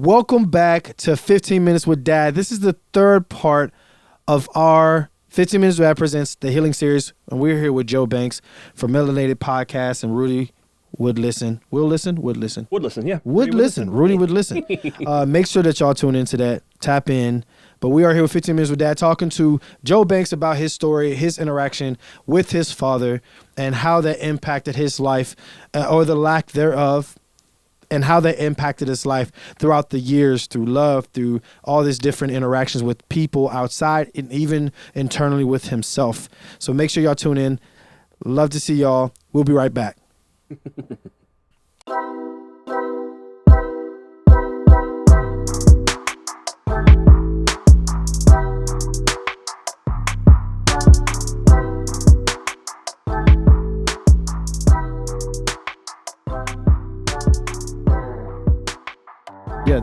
Welcome back to 15 Minutes with Dad. This is the third part of our 15 Minutes with Dad presents the Healing Series, and we're here with Joe Banks from Melanated Podcast and Rudy Would Listen. Would listen, yeah. Would listen. Rudy would listen. Make sure that y'all tune into that. Tap in. But we are here with 15 Minutes with Dad talking to Joe Banks about his story, his interaction with his father, and how that impacted his life or the lack thereof, and how that impacted his life throughout the years, through love, through all these different interactions with people outside and even internally with himself. So make sure y'all tune in. Love to see y'all. We'll be right back. Yeah,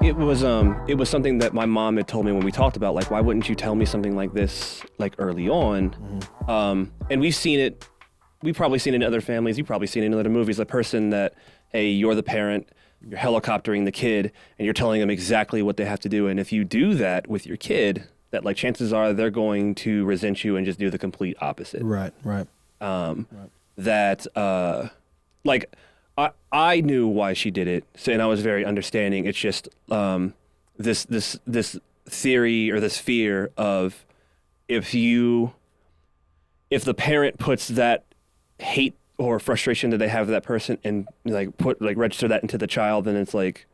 it was something that my mom had told me when we talked about, like, why wouldn't you tell me something like this, like, early on? Mm-hmm. And we've probably seen it in other families, you've probably seen it in other movies, the person that, hey, you're the parent, you're helicoptering the kid, and you're telling them exactly what they have to do. And if you do that with your kid, that, like, chances are they're going to resent you and just do the complete opposite. Right. Like, I knew why she did it, and I was very understanding. It's just this theory or this fear of if the parent puts that hate or frustration that they have for that person and register that into the child, then it's like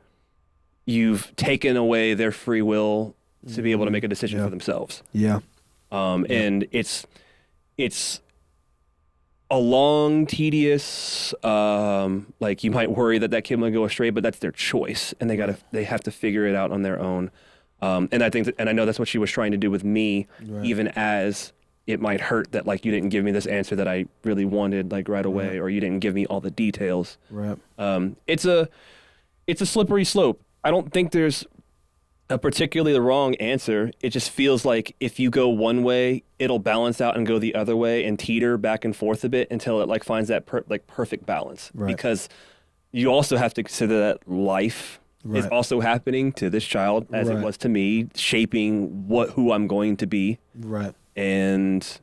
you've taken away their free will to be able to make a decision for themselves. Yeah. And it's a long, tedious, like, you might worry that kid might go astray, but that's their choice, and they have to figure it out on their own. And I know that's what she was trying to do with me, even as it might hurt that, like, you didn't give me this answer that I really wanted, like, right away, or you didn't give me all the details. Right. It's a slippery slope. I don't think there's a particularly the wrong answer. It just feels like if you go one way, it'll balance out and go the other way and teeter back and forth a bit until it, like, finds that perfect balance. Right. Because you also have to consider that life is also happening to this child as it was to me, shaping who I'm going to be. Right. And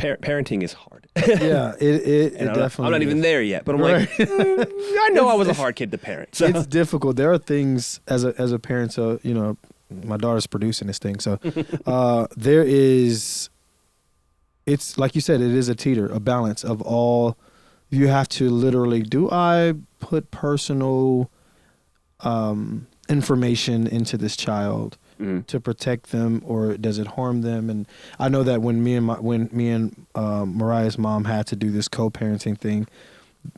parenting is hard. Yeah, it definitely. I'm not even there yet, but I'm like, I know I was a hard kid to parent. So. It's difficult. There are things as a parent. So, you know, my daughter's producing this thing. So it's like you said, it is a balance of all. You have to literally, do I put personal information into this child to protect them, or does it harm them? And I know that when me and Mariah's mom had to do this co-parenting thing,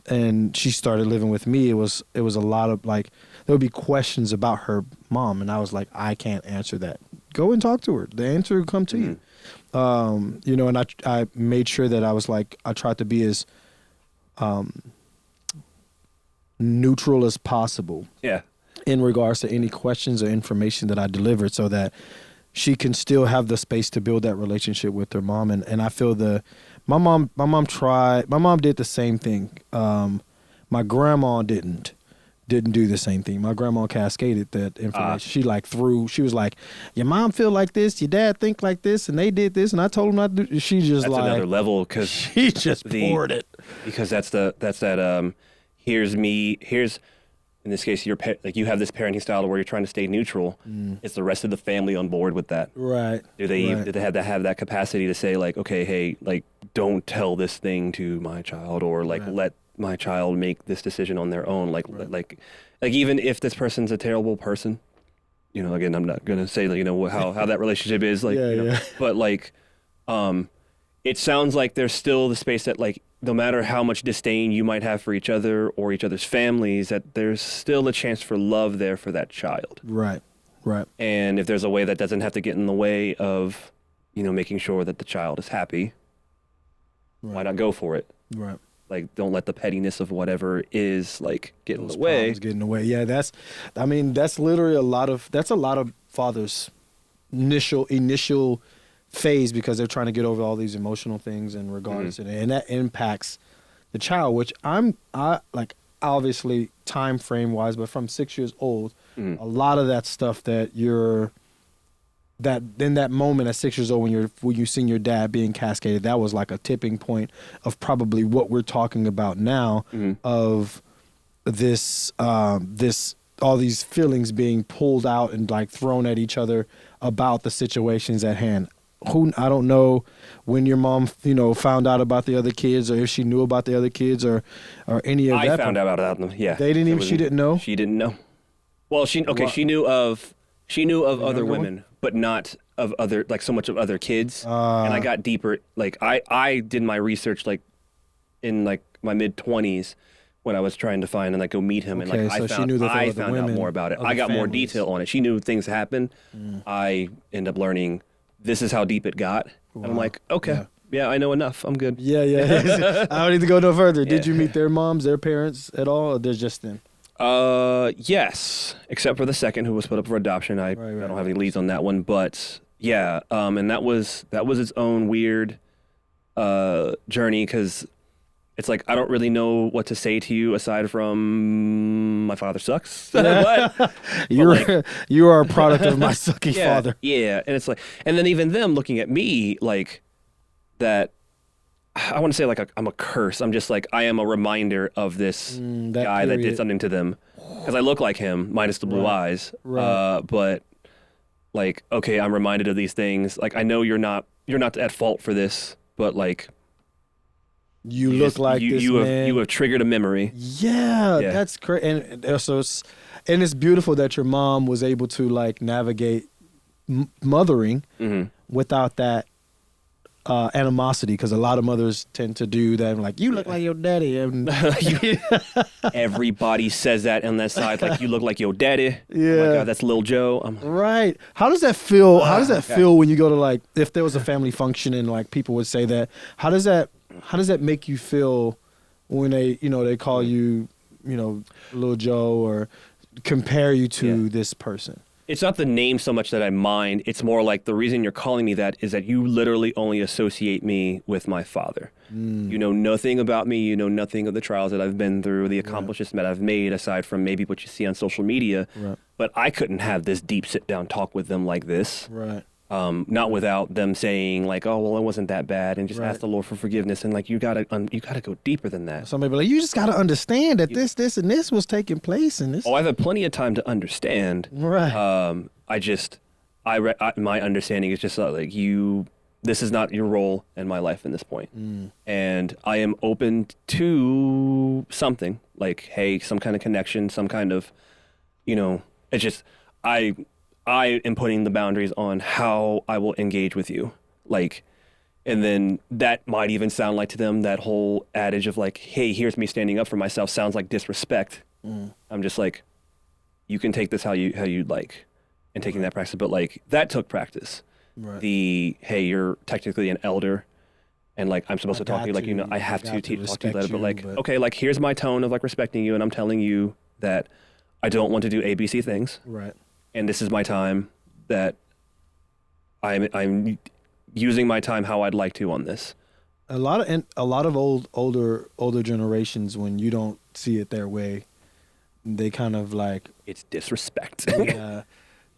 and she started living with me, it was a lot of, like, there would be questions about her mom, and I was like, I can't answer that. Go and talk to her. The answer will come to you. You know, and I made sure that I was like, I tried to be as neutral as possible. Yeah. In regards to any questions or information that I delivered, so that she can still have the space to build that relationship with her mom. And I feel my mom did the same thing. My grandma didn't do the same thing. My grandma cascaded that information. She was like, your mom feel like this, your dad think like this, and they did this, and I told them not to do. She just, that's another level, because she just poured it. Because here's in this case, you have this parenting style where you're trying to stay neutral. Is the rest of the family on board with that? Right. Do they have to have that capacity to say, like, okay, hey, like, don't tell this thing to my child, or like let my child make this decision on their own? Like even if this person's a terrible person, you know, again, I'm not gonna say, like, you know, how that relationship is, like, but like, it sounds like there's still the space that, like, no matter how much disdain you might have for each other or each other's families, that there's still a chance for love there for that child. Right. And if there's a way that doesn't have to get in the way of, you know, making sure that the child is happy, why not go for it? Right. Like, don't let the pettiness of whatever is, like, get in the way. Get in the way. Yeah, that's literally a lot of fathers' initial phase, because they're trying to get over all these emotional things and regards to it, and that impacts the child, which I obviously time frame wise, but from 6 years old, Mhm. a lot of that stuff that in that moment at 6 years old when you seen your dad being cascaded, that was like a tipping point of probably what we're talking about now, Mhm. of this all these feelings being pulled out and like thrown at each other about the situations at hand. I don't know when your mom, found out about the other kids, or if she knew about the other kids, or any of that. I found out about them. Yeah, They didn't even. She didn't know. She didn't know. Well, she What? she knew of other younger women, but not of other, like, so much of other kids. And I got deeper. Like I did my research like in like my mid-20s when I was trying to find and like go meet him. Okay, and like so I she found knew that there I were other found out women, more about it. other I got more families. detail on it. She knew things happened. I end up learning this is how deep it got. And I'm Wow. like, okay, yeah, I know enough. I'm good. Yeah. I don't need to go no further. Did you meet their moms, their parents at all, or they're just them? Yes, except for the second, who was put up for adoption. I don't have any leads on that one, but yeah, and that was its own weird journey, because it's like I don't really know what to say to you aside from my father sucks. But You are a product of my sucky yeah, father. yeah, and it's like, and then even them looking at me like that. I want to say like I'm a curse. I'm just like, I am a reminder of this that guy that did period. something to them, because I look like him minus the blue eyes. Right. But like, okay, I'm reminded of these things. Like, I know you're not at fault for this, but like, You look just- like this man. you have triggered a memory. Yeah, Yeah. that's great. And also, it's beautiful that your mom was able to like navigate mothering Hmm. without that animosity, because a lot of mothers tend to do that. Like, you look like your daddy, and Everybody says that on that side, like, you look like your daddy. Oh Yeah. my God, that's Lil Joe. I'm like, right. How does that feel? How does that okay. feel when you go to, like, if there was a family function and like people would say that? How does that make you feel when they call you, Lil Joe, or compare you to this person? it's not the name so much that I mind. It's more like the reason you're calling me that is that you literally only associate me with my father. You know nothing about me. You know nothing of the trials that I've been through, the accomplishments that I've made, aside from maybe what you see on social media. Right. But I couldn't have this deep sit-down talk with them like this. Right. Not without them saying like, "Oh, well, it wasn't that bad," and just Right. ask the Lord for forgiveness. And like, you gotta go deeper than that. Somebody be like, you just got to understand that this, and this was taking place, and this. Oh, I've had plenty of time to understand. Right. My understanding is just like this is not your role in my life in this point. And I am open to something like, hey, some kind of connection, some kind of, it's just, I am putting the boundaries on how I will engage with you. Like, and then that might even sound like to them, that whole adage of like, hey, here's me standing up for myself sounds like disrespect. I'm just like, you can take this how you'd like, and taking that practice. But like, that took practice. Right. Hey, you're technically an elder, and like, I'm supposed to talk to you like, I have to talk to you respect later. But you, like, but- okay, like, here's my tone of like respecting you, and I'm telling you that I don't want to do ABC things, Right. and this is my time that I'm using my time how I'd like to on this. A lot of older generations, when you don't see it their way, they kind of like It's disrespect.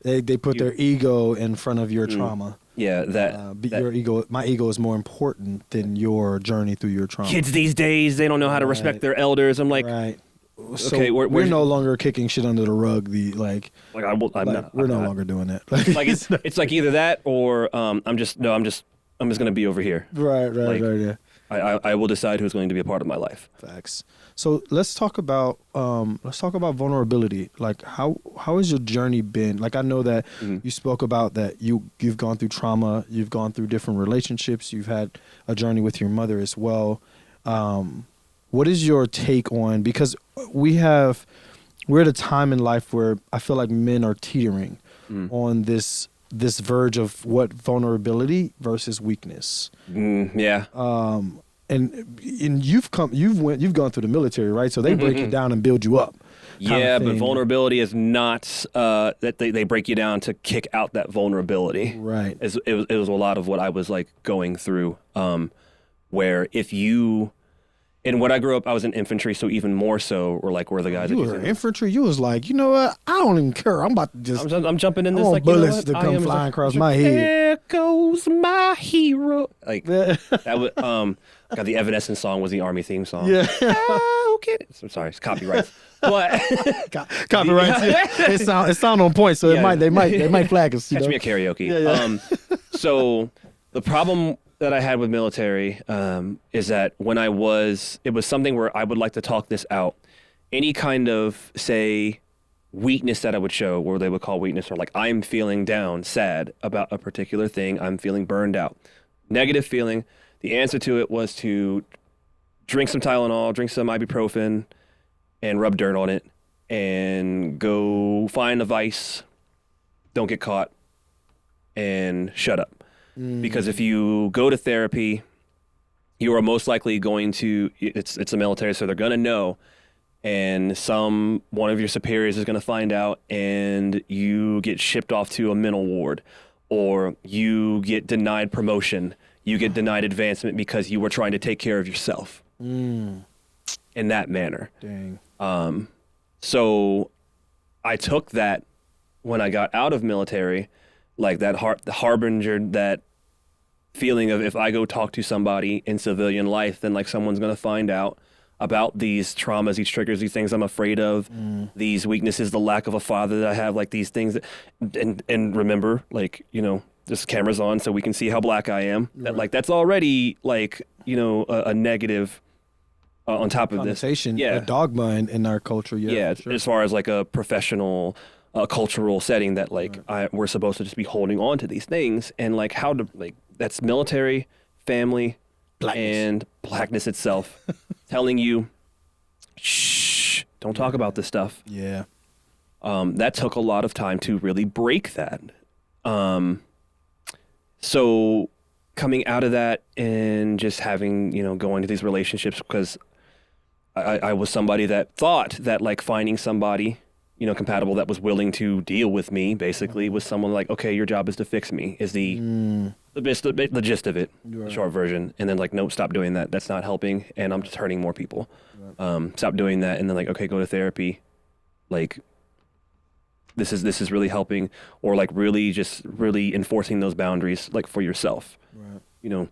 they put their ego in front of your trauma. Yeah, My ego is more important than your journey through your trauma. kids these days, they don't know how to respect Right. their elders. I'm like, Right. So okay, we're where's- no longer kicking shit under the rug. I'm I'm not. we're I'm no not. longer doing that. Like it's like either that or I'm just gonna be over here. right, like- yeah. I will decide who's going to be a part of my life. Facts. So let's talk about vulnerability. Like, how has your journey been? Like, I know that you spoke about that you've gone through trauma, you've gone through different relationships, you've had a journey with your mother as well. What is your take on, because we're at a time in life where I feel like men are teetering on this verge of what vulnerability versus weakness. Yeah. And you've gone through the military, right? So they break you down and build you up. kind of Yeah, but thing. vulnerability is not that they break you down to kick out that vulnerability. Right. It was a lot of what I was like going through, where if And when I grew up, I was in infantry, so even more so, we're the guys. You were infantry. You was like, you know what? I don't even care. I'm about to just. I'm jumping in this. I want Like bullets you know to come flying across my head. There goes my hero. Like that was got the Evanescence song was the Army theme song. Yeah. Okay. I'm sorry, it's copyright. But copyright. It sound on point, so they might flag us. Catch me at karaoke. Yeah. So the problem that I had with military is that when it was something where I would like to talk this out. Any kind of, say, weakness that I would show, or they would call weakness, or like I'm feeling down, sad about a particular thing, I'm feeling burned out, negative feeling. The answer to it was to drink some Tylenol, drink some ibuprofen, and rub dirt on it, and go find a vice, don't get caught, and shut up. Because if you go to therapy, you are most likely going to, it's the military, so they're going to know, and one of your superiors is going to find out, and you get shipped off to a mental ward, or you get denied promotion, you get denied advancement because you were trying to take care of yourself in that manner. Dang. So I took that when I got out of military, like that the harbinger, that feeling of if I go talk to somebody in civilian life, then like someone's going to find out about these traumas, these triggers, these things I'm afraid of, these weaknesses, the lack of a father that I have, like these things that, and remember, like, you know, this camera's on so we can see how black I am. Right. That like, that's already like, you know, a negative on top of this. A dogma in our culture. Yeah, sure. As far as like a professional cultural setting that like we're supposed to just be holding on to these things, and like how to, like, that's military, family, and blackness itself telling you, shh, don't talk about this stuff. Yeah. That took a lot of time to really break that. So coming out of that and just having, you know, going to these relationships, because I was somebody that thought that like finding somebody, you know, compatible that was willing to deal with me basically was someone like, okay, your job is to fix me, is the gist of it, the short version. And then like, nope, stop doing that. That's not helping. And I'm just hurting more people. Stop doing that. And then like, okay, go to therapy. Like, this is really helping, or like really enforcing those boundaries, like for yourself. Right. You know,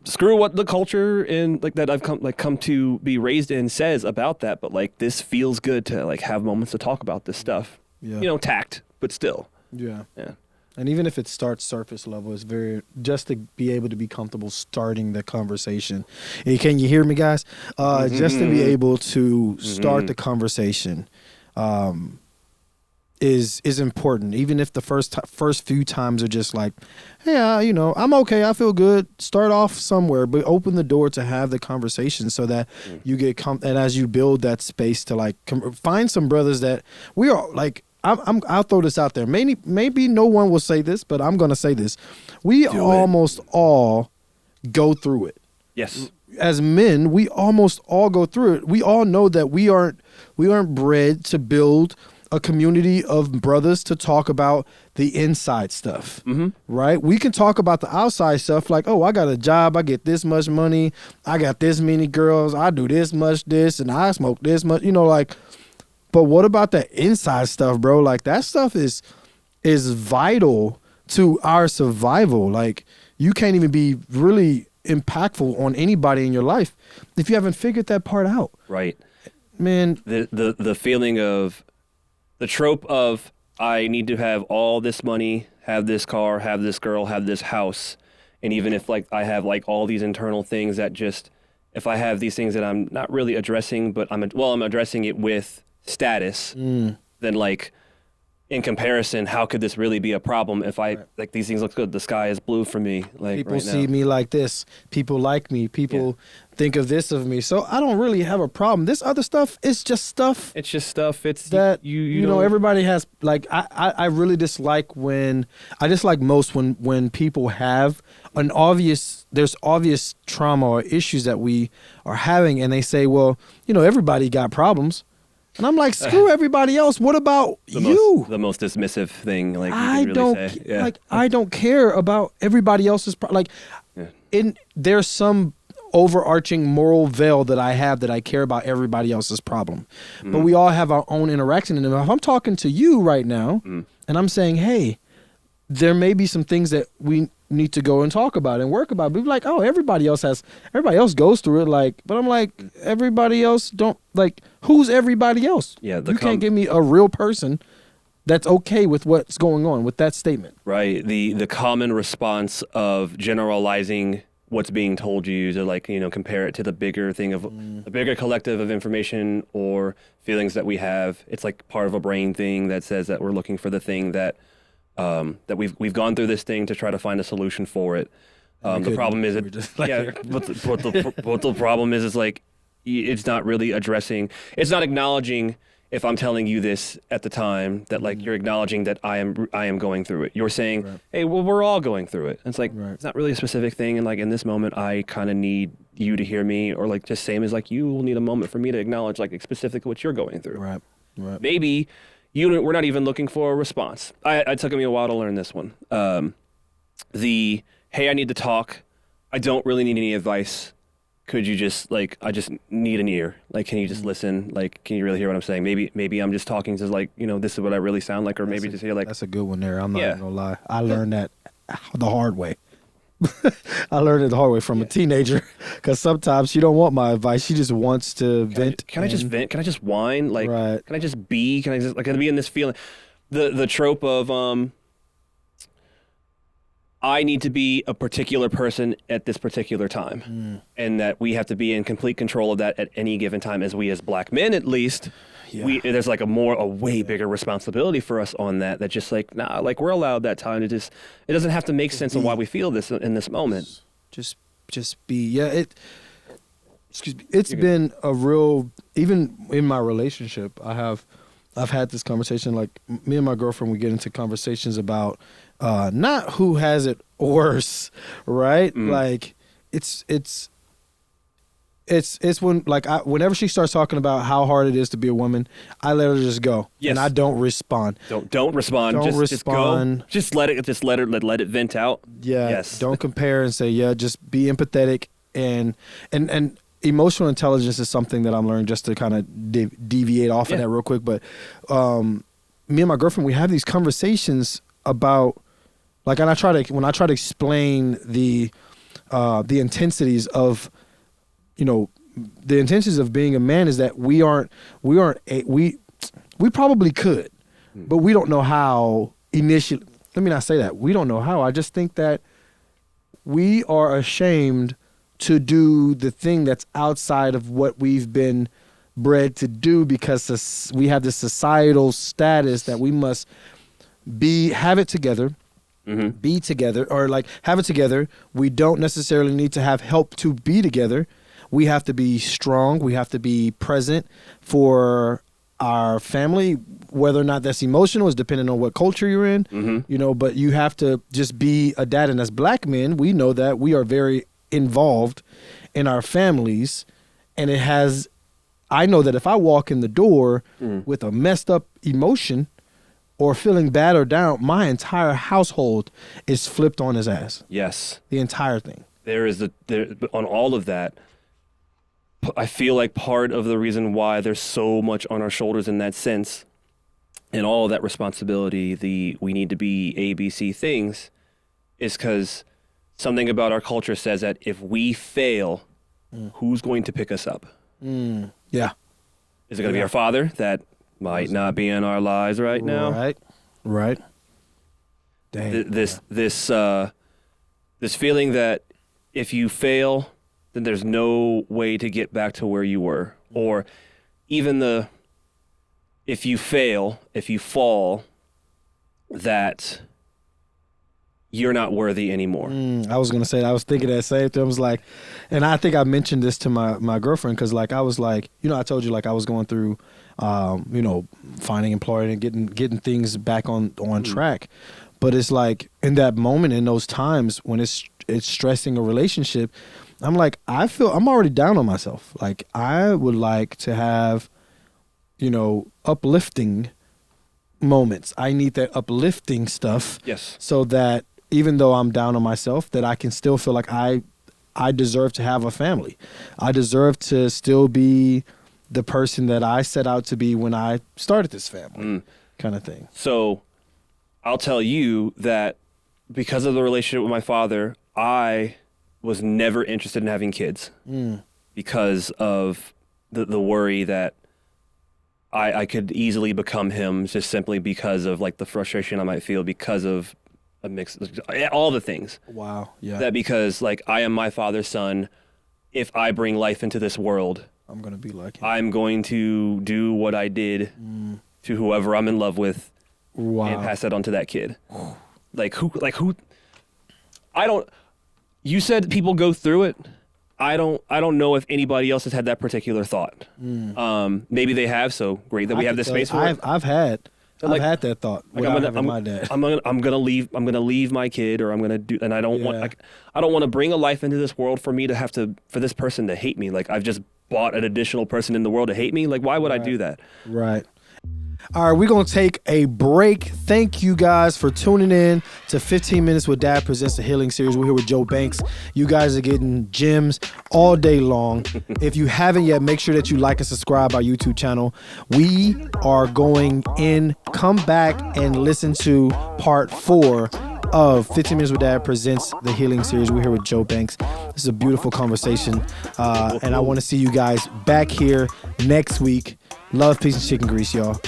screw what the culture and like that I've come to be raised in says about that, but like this feels good to like have moments to talk about this stuff. Yeah. You know, tact, but still. Yeah. And even if it starts surface level, it's very, just to be able to be comfortable starting the conversation. And can you hear me, guys? Just to be able to start the conversation is important. Even if the first few times are just like, hey, you know, I'm okay, I feel good. Start off somewhere, but open the door to have the conversation so that you get and as you build that space to like find some brothers that we are like. I'll throw this out there. Maybe no one will say this, but I'm gonna say this. We almost all go through it. Yes. As men, we almost all go through it. We all know that we aren't bred to build a community of brothers to talk about the inside stuff, right? We can talk about the outside stuff like, oh, I got a job, I get this much money, I got this many girls, I do this much this, and I smoke this much, you know, like, but what about that inside stuff, bro? Like that stuff is vital to our survival. Like you can't even be really impactful on anybody in your life if you haven't figured that part out. Right. Man. The feeling of, the trope of I need to have all this money, have this car, have this girl, have this house. And even if like I have like all these internal things that just, if I have these things that I'm not really addressing, but I'm addressing it with status, then like in comparison, how could this really be a problem if I like these things look good? The sky is blue for me. Like people right see now. me like this. People like me. People think of this of me. So I don't really have a problem. This other stuff is just stuff. It's just stuff. It's that you know everybody has. Like I really dislike when when people have there's obvious trauma or issues that we are having, and they say, well, you know, everybody got problems. And I'm like, screw everybody else. What about you? The most dismissive thing, like you can really say. Yeah. Like I don't care about everybody else's. There's some overarching moral veil that I have that I care about everybody else's problem. But we all have our own interaction. And if I'm talking to you right now and I'm saying, hey, there may be some things that we need to go and talk about and work about. But be like, oh, everybody else goes through it. Like, but I'm like, everybody else don't, like, who's everybody else? Yeah, you can't give me a real person that's okay with what's going on with that statement. Right. The common response of generalizing what's being told you to, like, you know, compare it to the bigger thing of the bigger collective of information or feelings that we have. It's like part of a brain thing that says that we're looking for the thing that that we've gone through this thing to try to find a solution for it. The problem is but the problem is like it's not really addressing. It's not acknowledging. If I'm telling you this at the time, that like you're acknowledging that I am going through it. You're saying, hey, well, we're all going through it. And it's like it's not really a specific thing. And like in this moment, I kind of need you to hear me, or like just same as like you will need a moment for me to acknowledge like specifically what you're going through. Right. Maybe we're not even looking for a response. It took me a while to learn this one. Hey, I need to talk. I don't really need any advice. Could you just like, I just need an ear. Like, can you just listen? Like, can you really hear what I'm saying? Maybe I'm just talking to like, you know, this is what I really sound like, or maybe just hear like. That's a good one there. I'm not even gonna lie. I learned that the hard way. I learned it the hard way from a teenager, because sometimes she don't want my advice. She just wants to vent. Can I just vent? Can I just whine? Like, Right. Can I just be? Can I be in this feeling? The trope of I need to be a particular person at this particular time, and that we have to be in complete control of that at any given time. As we, as black men, at least, there's like a way bigger responsibility for us on that. That just like like we're allowed that time to just. It doesn't have to make sense of why we feel this in this moment. Just be. Yeah. Excuse me. It's been a real, even in my relationship, I've had this conversation. Like me and my girlfriend, we get into conversations about. Not who has it worse, right? Like it's when like whenever she starts talking about how hard it is to be a woman, I let her just go, and I don't respond. Don't respond. Just go. Just let it vent out. Yeah. Yes. Don't compare and say just be empathetic and emotional intelligence is something that I'm learning, just to kind of deviate off of that real quick. But me and my girlfriend, we have these conversations about. Like, and when I try to explain the intensities of, you know, the intensities of being a man, is that we probably could, but we don't know how initially. Let me not say that. We don't know how. I just think that we are ashamed to do the thing that's outside of what we've been bred to do, because we have this societal status that we must have it together. Be together, or like have it together. We don't necessarily need to have help to be together. We have to be strong. We have to be present for our family, whether or not that's emotional is depending on what culture you're in, you know, but you have to just be a dad. And as black men, we know that we are very involved in our families, and I know that if I walk in the door with a messed up emotion, or feeling bad or down, my entire household is flipped on his ass. Yes. The entire thing. On all of that, I feel like part of the reason why there's so much on our shoulders in that sense, and all of that responsibility, we need to be ABC things, is because something about our culture says that if we fail, who's going to pick us up? Yeah. Is it going to be our father that might not be in our lives right now? Right. Dang. This feeling that if you fail, then there's no way to get back to where you were. Or even if you fall, that you're not worthy anymore. I was going to say, I was thinking that same thing. I was like, and I think I mentioned this to my girlfriend, because like I was like, you know, I told you like I was going through, you know, finding employment and getting things back on track. But it's like in that moment, in those times when it's stressing a relationship, I'm like, I'm already down on myself. Like I would like to have, you know, uplifting moments. I need that uplifting stuff. Yes. So that even though I'm down on myself, that I can still feel like I I deserve to have a family. I deserve to still be the person that I set out to be when I started this family, kind of thing. So I'll tell you that because of the relationship with my father, I was never interested in having kids because of the worry that I could easily become him just simply because of like the frustration I might feel because of a mix, all the things. Wow. Yeah. That because like I am my father's son, if I bring life into this world, I'm going to be like him. I'm going to do what I did to whoever I'm in love with and pass that on to that kid. Like who, I don't, you said people go through it. I don't know if anybody else has had that particular thought. Maybe they have, so great that we have this space for it. I've had that thought. Like without having my dad. I'm gonna leave my kid, or I'm gonna do, and I don't want to bring a life into this world for me to have to, for this person to hate me. Like I've just bought an additional person in the world to hate me. Like why would I do that? Right. All right, we're going to take a break. Thank you guys for tuning in to 15 Minutes with Dad presents the Healing Series. We're here with Joe Banks. You guys are getting gems all day long. If you haven't yet, make sure that you like and subscribe our YouTube channel. We are going in, come back and listen to part 4 of 15 Minutes with Dad presents the Healing Series. We're here with Joe Banks. This is a beautiful conversation. And I want to see you guys back here next week. Love, peace, and chicken grease, y'all.